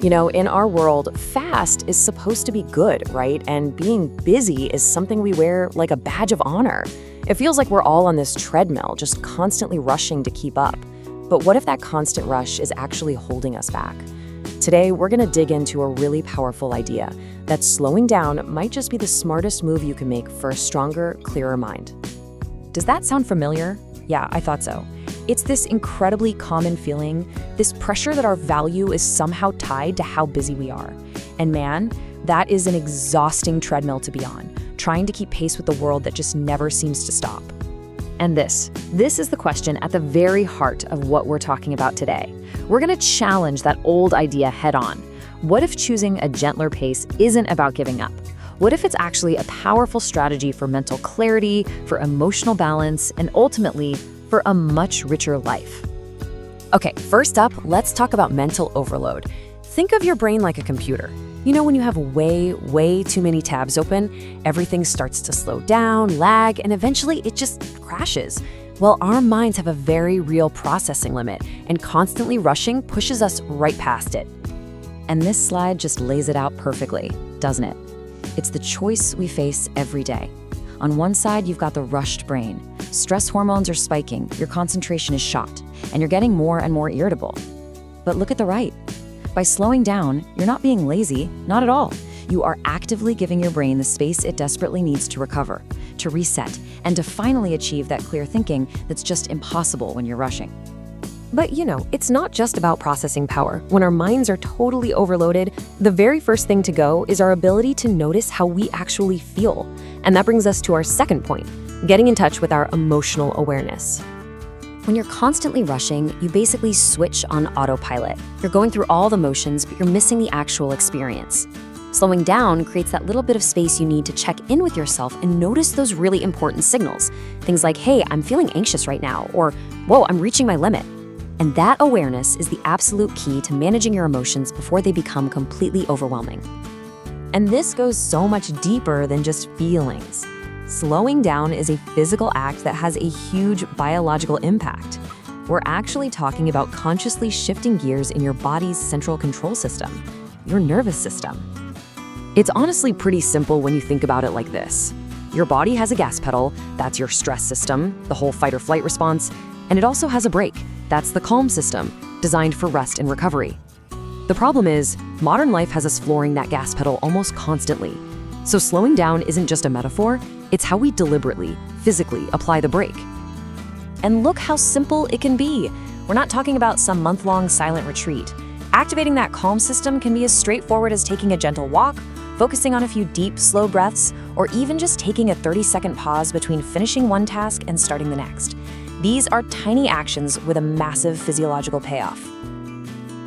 In our world, fast is supposed to be good, right? And being busy is something we wear like a badge of honor. It feels like we're all on this treadmill, just constantly rushing to keep up. But what if that constant rush is actually holding us back? Today, we're going to dig into a really powerful idea that slowing down might just be the smartest move you can make for a stronger, clearer mind. Does that sound familiar? Yeah, I thought so. It's this incredibly common feeling, this pressure that our value is somehow tied to how busy we are. And man, that is an exhausting treadmill to be on, trying to keep pace with the world that just never seems to stop. And this is the question at the very heart of what we're talking about today. We're going to challenge that old idea head on. What if choosing a gentler pace isn't about giving up? What if it's actually a powerful strategy for mental clarity, for emotional balance, and ultimately, for a much richer life? Okay, first up, let's talk about mental overload. Think of your brain like a computer. When you have way too many tabs open, everything starts to slow down, lag, and eventually it just crashes. Well, our minds have a very real processing limit, and constantly rushing pushes us right past it. And this slide just lays it out perfectly, doesn't it? It's the choice we face every day. On one side, you've got the rushed brain. Stress hormones are spiking, your concentration is shot, and you're getting more and more irritable. But look at the right. By slowing down, you're not being lazy, not at all. You are actively giving your brain the space it desperately needs to recover, to reset, and to finally achieve that clear thinking that's just impossible when you're rushing. But it's not just about processing power. When our minds are totally overloaded, the very first thing to go is our ability to notice how we actually feel. And that brings us to our second point, getting in touch with our emotional awareness. When you're constantly rushing, you basically switch on autopilot. You're going through all the motions, but you're missing the actual experience. Slowing down creates that little bit of space you need to check in with yourself and notice those really important signals. Things like, hey, I'm feeling anxious right now, or whoa, I'm reaching my limit. And that awareness is the absolute key to managing your emotions before they become completely overwhelming. And this goes so much deeper than just feelings. Slowing down is a physical act that has a huge biological impact. We're actually talking about consciously shifting gears in your body's central control system, your nervous system. It's honestly pretty simple when you think about it like this. Your body has a gas pedal, that's your stress system, the whole fight or flight response, and it also has a brake, that's the calm system, designed for rest and recovery. The problem is, modern life has us flooring that gas pedal almost constantly. So slowing down isn't just a metaphor, it's how we deliberately, physically apply the brake. And look how simple it can be. We're not talking about some month-long silent retreat. Activating that calm system can be as straightforward as taking a gentle walk, focusing on a few deep, slow breaths, or even just taking a 30-second pause between finishing one task and starting the next. These are tiny actions with a massive physiological payoff.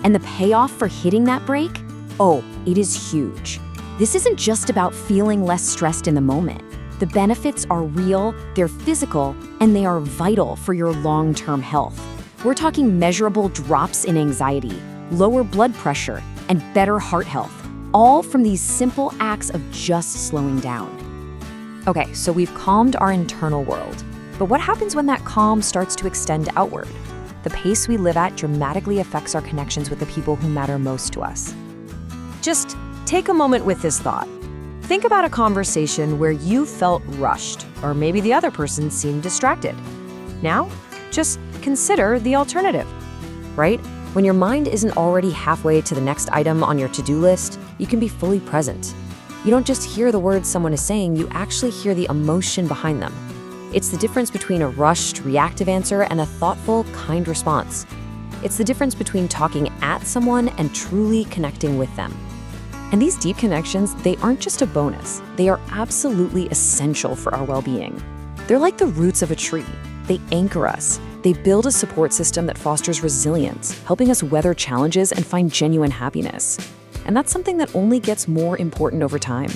And the payoff for hitting that brake? Oh, it is huge. This isn't just about feeling less stressed in the moment. The benefits are real, they're physical, and they are vital for your long-term health. We're talking measurable drops in anxiety, lower blood pressure, and better heart health, all from these simple acts of just slowing down. Okay, so we've calmed our internal world. But what happens when that calm starts to extend outward? The pace we live at dramatically affects our connections with the people who matter most to us. Just take a moment with this thought. Think about a conversation where you felt rushed, or maybe the other person seemed distracted. Now, just consider the alternative, right? When your mind isn't already halfway to the next item on your to-do list, you can be fully present. You don't just hear the words someone is saying, you actually hear the emotion behind them. It's the difference between a rushed, reactive answer and a thoughtful, kind response. It's the difference between talking at someone and truly connecting with them. And these deep connections, they aren't just a bonus. They are absolutely essential for our well-being. They're like the roots of a tree. They anchor us. They build a support system that fosters resilience, helping us weather challenges and find genuine happiness. And that's something that only gets more important over time.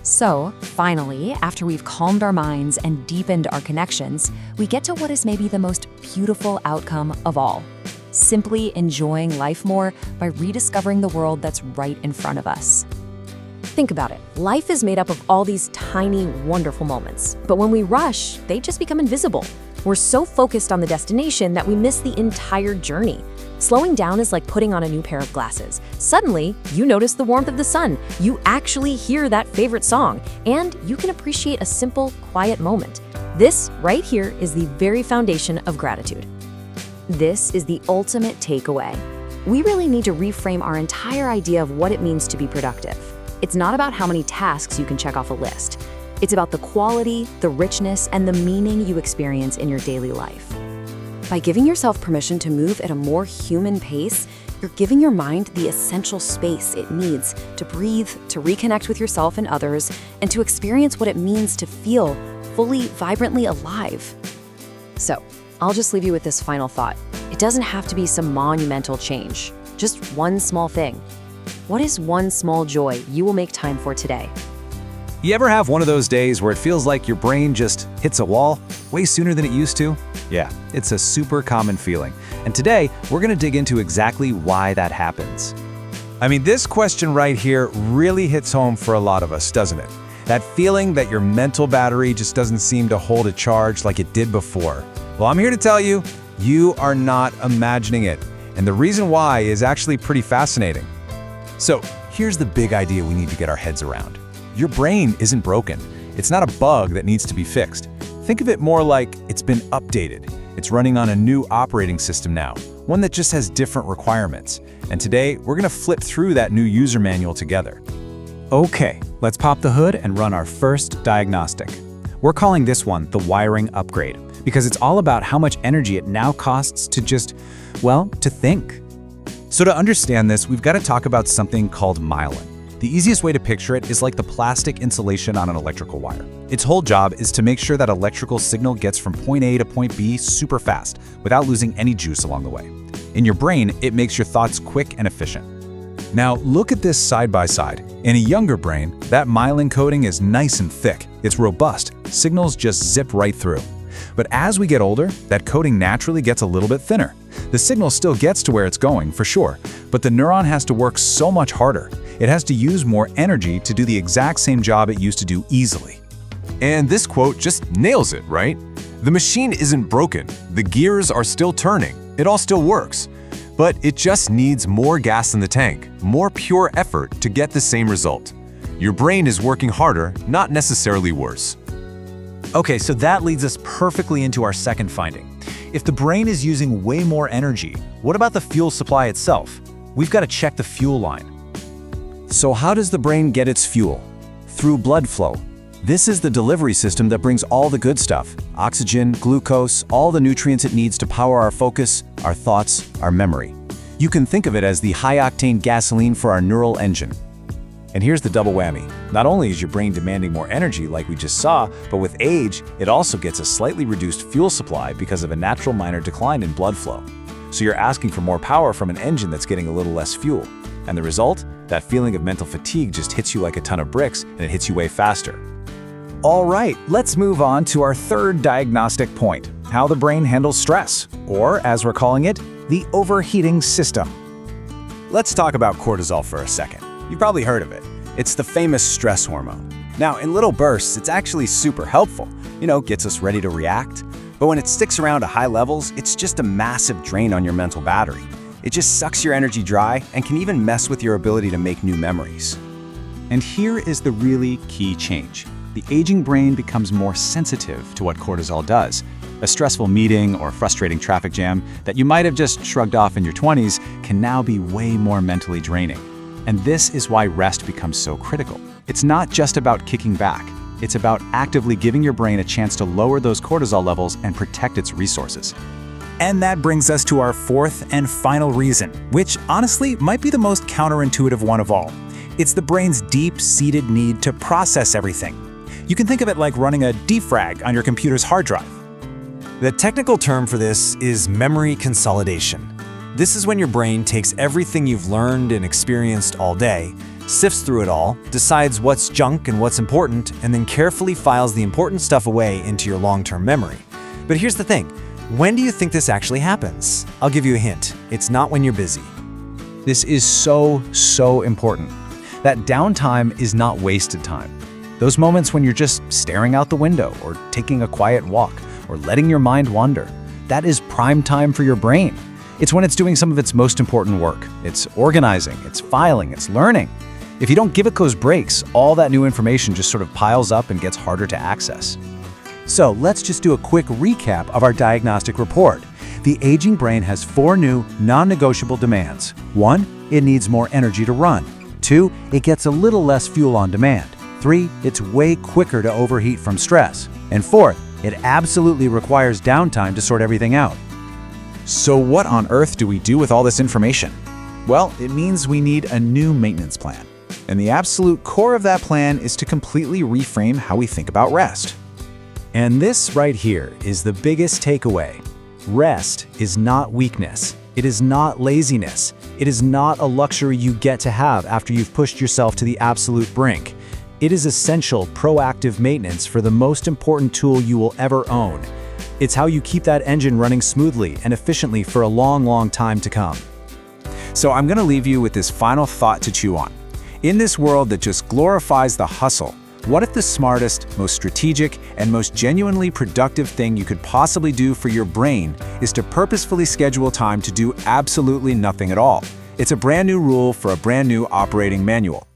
So, finally, after we've calmed our minds and deepened our connections, we get to what is maybe the most beautiful outcome of all. Simply enjoying life more by rediscovering the world that's right in front of us. Think about it. Life is made up of all these tiny, wonderful moments. But when we rush, they just become invisible. We're so focused on the destination that we miss the entire journey. Slowing down is like putting on a new pair of glasses. Suddenly, you notice the warmth of the sun, you actually hear that favorite song, and you can appreciate a simple, quiet moment. This, right here, is the very foundation of gratitude. This is the ultimate takeaway. We really need to reframe our entire idea of what it means to be productive. It's not about how many tasks you can check off a list. It's about the quality, the richness, and the meaning you experience in your daily life. By giving yourself permission to move at a more human pace, you're giving your mind the essential space it needs to breathe, to reconnect with yourself and others, and to experience what it means to feel fully, vibrantly alive. So, I'll just leave you with this final thought. It doesn't have to be some monumental change, just one small thing. What is one small joy you will make time for today? You ever have one of those days where it feels like your brain just hits a wall way sooner than it used to? Yeah, it's a super common feeling. And today, we're gonna dig into exactly why that happens. I mean, this question right here really hits home for a lot of us, doesn't it? That feeling that your mental battery just doesn't seem to hold a charge like it did before. Well, I'm here to tell you, you are not imagining it. And the reason why is actually pretty fascinating. So, here's the big idea we need to get our heads around. Your brain isn't broken. It's not a bug that needs to be fixed. Think of it more like it's been updated. It's running on a new operating system now, one that just has different requirements. And today, we're gonna flip through that new user manual together. Okay, let's pop the hood and run our first diagnostic. We're calling this one the wiring upgrade, because it's all about how much energy it now costs to just, well, to think. So to understand this, we've got to talk about something called myelin. The easiest way to picture it is like the plastic insulation on an electrical wire. Its whole job is to make sure that electrical signal gets from point A to point B super fast, without losing any juice along the way. In your brain, it makes your thoughts quick and efficient. Now, look at this side by side. In a younger brain, that myelin coating is nice and thick. It's robust. Signals just zip right through. But as we get older, that coating naturally gets a little bit thinner. The signal still gets to where it's going, for sure, but the neuron has to work so much harder. It has to use more energy to do the exact same job it used to do easily. And this quote just nails it, right? The machine isn't broken. The gears are still turning. It all still works. But it just needs more gas in the tank, more pure effort to get the same result. Your brain is working harder, not necessarily worse. Okay, so that leads us perfectly into our second finding. If the brain is using way more energy, what about the fuel supply itself? We've got to check the fuel line. So how does the brain get its fuel? Through blood flow. This is the delivery system that brings all the good stuff: oxygen, glucose, all the nutrients it needs to power our focus, our thoughts, our memory. You can think of it as the high-octane gasoline for our neural engine. And here's the double whammy. Not only is your brain demanding more energy like we just saw, but with age, it also gets a slightly reduced fuel supply because of a natural minor decline in blood flow. So you're asking for more power from an engine that's getting a little less fuel. And the result? That feeling of mental fatigue just hits you like a ton of bricks, and it hits you way faster. All right, let's move on to our third diagnostic point, how the brain handles stress, or as we're calling it, the overheating system. Let's talk about cortisol for a second. You've probably heard of it. It's the famous stress hormone. Now, in little bursts, it's actually super helpful. Gets us ready to react. But when it sticks around at high levels, it's just a massive drain on your mental battery. It just sucks your energy dry and can even mess with your ability to make new memories. And here is the really key change. The aging brain becomes more sensitive to what cortisol does. A stressful meeting or frustrating traffic jam that you might have just shrugged off in your 20s can now be way more mentally draining. And this is why rest becomes so critical. It's not just about kicking back. It's about actively giving your brain a chance to lower those cortisol levels and protect its resources. And that brings us to our fourth and final reason, which honestly might be the most counterintuitive one of all. It's the brain's deep-seated need to process everything. You can think of it like running a defrag on your computer's hard drive. The technical term for this is memory consolidation. This is when your brain takes everything you've learned and experienced all day, sifts through it all, decides what's junk and what's important, and then carefully files the important stuff away into your long-term memory. But here's the thing. When do you think this actually happens? I'll give you a hint. It's not when you're busy. This is so important. That downtime is not wasted time. Those moments when you're just staring out the window or taking a quiet walk or letting your mind wander, that is prime time for your brain. It's when it's doing some of its most important work. It's organizing, it's filing, it's learning. If you don't give it those breaks, all that new information just sort of piles up and gets harder to access. So let's just do a quick recap of our diagnostic report. The aging brain has 4 new, non-negotiable demands. 1, it needs more energy to run. 2, it gets a little less fuel on demand. 3, it's way quicker to overheat from stress. And 4, it absolutely requires downtime to sort everything out. So what on earth do we do with all this information? Well, it means we need a new maintenance plan. And the absolute core of that plan is to completely reframe how we think about rest. And this right here is the biggest takeaway. Rest is not weakness. It is not laziness. It is not a luxury you get to have after you've pushed yourself to the absolute brink. It is essential, proactive maintenance for the most important tool you will ever own. It's how you keep that engine running smoothly and efficiently for a long, long time to come. So I'm going to leave you with this final thought to chew on. In this world that just glorifies the hustle, what if the smartest, most strategic, and most genuinely productive thing you could possibly do for your brain is to purposefully schedule time to do absolutely nothing at all? It's a brand new rule for a brand new operating manual.